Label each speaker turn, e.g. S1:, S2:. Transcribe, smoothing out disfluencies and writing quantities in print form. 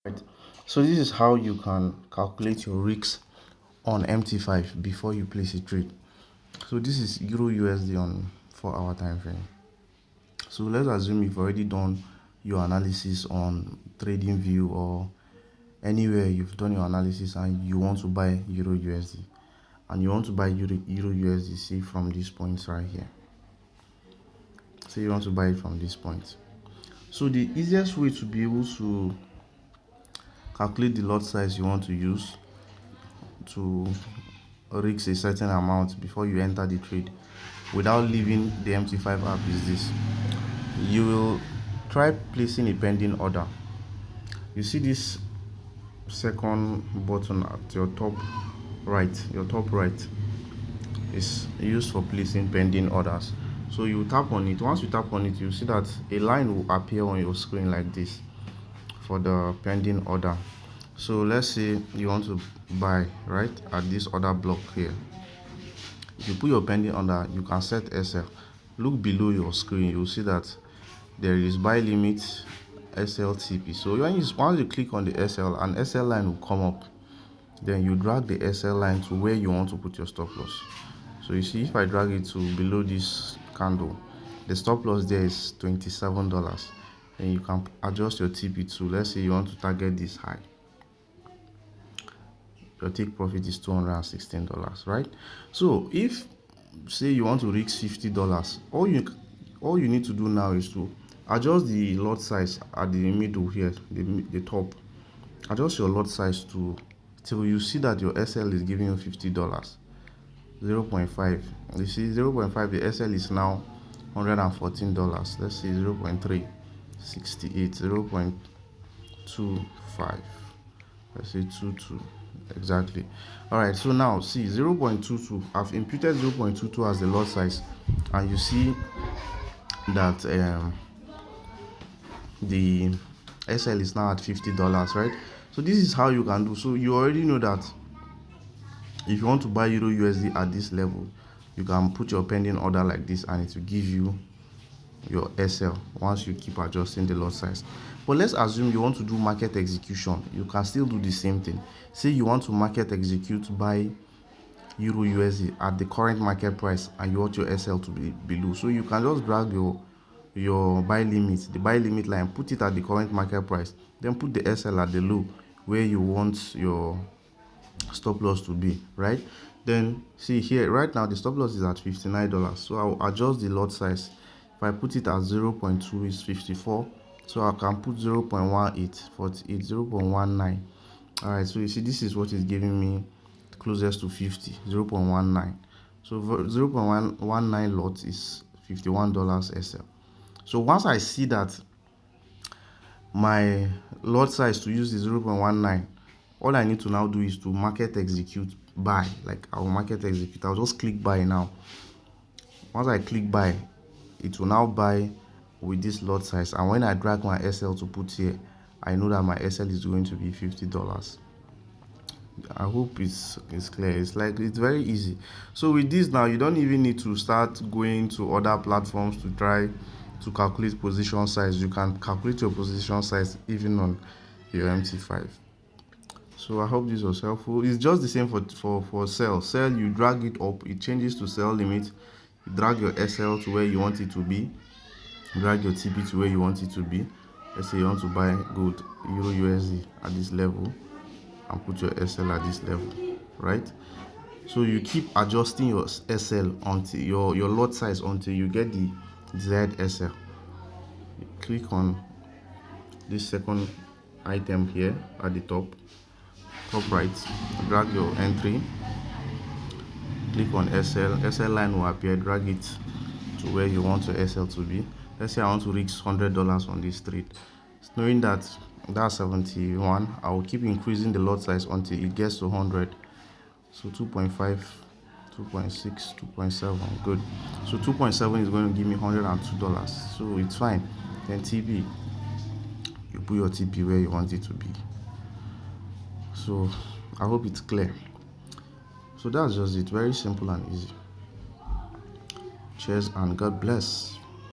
S1: Right. So this is how you can calculate your risks on MT5 before you place a trade. So this is Euro USD on 4-hour time frame. So let's assume you've already done your analysis on TradingView or anywhere you've done your analysis and you want to buy Euro USD. And you want to buy Euro USD, see, from this point right here. So you want to buy it from this point. So the easiest way to be able to calculate the lot size you want to use to risk a certain amount before you enter the trade without leaving the MT5 app is this. You will try placing a pending order. You see this second button at your top right is used for placing pending orders. So you tap on it. Once you tap on it, you see that a line will appear on your screen like this for the pending order. So let's say you want to buy right at this order block here. If you put your pending order, you can set SL. Look below your screen, you'll see that there is buy limit SLTP. So once you click on the SL, an SL line will come up. Then you drag the SL line to where you want to put your stop loss. So you see, if I drag it to below this candle, the stop loss there is $27. Then you can adjust your TP to, let's say you want to target this high. Your take profit is $216, right? So if say you want to risk $50, all you need to do now is to adjust the lot size at the middle here, the top. Adjust your lot size to till you see that your SL is giving you $50. 0.5. You see 0.5, the SL is now $114. Let's see 0.3, 68, 0.25. Let's say 22. Exactly. All right, so now see 0.22. I've imputed 0.22 as the lot size, and you see that the SL is now at $50, right? So this is how you can do. So you already know that if you want to buy Euro USD at this level, you can put your pending order like this and it will give you your SL once you keep adjusting the lot size. But let's assume you want to do market execution. You can still do the same thing. Say you want to market execute buy Euro USD at the current market price and you want your SL to be below. So you can just drag your buy limit, the buy limit line, put it at the current market price, then put the SL at the low where you want your stop loss to be, right? Then see here, right now the stop loss is at $59. So I'll adjust the lot size. If I put it at 0.2 is 54. So I can put 0.18, 48, 0.19. All right, so you see this is what is giving me closest to 50, 0.19. So 0.19 lot is $51 SL. So once I see that my lot size to use is 0.19, all I need to now do is to market execute buy. Like I'll market execute, I'll just click buy now. Once I click buy, it will now buy with this lot size, and when I drag my SL to put here, I know that my SL is going to be $50. I hope it's clear. It's very easy. So with this now, you don't even need to start going to other platforms to try to calculate position size. You can calculate your position size even on your MT5. So I hope this was helpful. It's just the same for sell. Sell, you drag it up, it changes to sell limit. You drag your SL to where you want it to be. Drag your TP to where you want it to be. Let's say you want to buy gold, Euro USD at this level, and put your SL at this level, right? So you keep adjusting your SL until your lot size until you get the desired SL. You click on this second item here at the top right, drag your entry, click on SL line will appear, drag it to where you want your SL to be. Let's say I want to risk $100 on this trade. Knowing that that's 71, I will keep increasing the lot size until it gets to 100. So 2.5, 2.6, 2.7, good. So 2.7 is going to give me $102, so it's fine. Then TP, you put your TP where you want it to be. So I hope it's clear. So that's just it, very simple and easy. Cheers and God bless.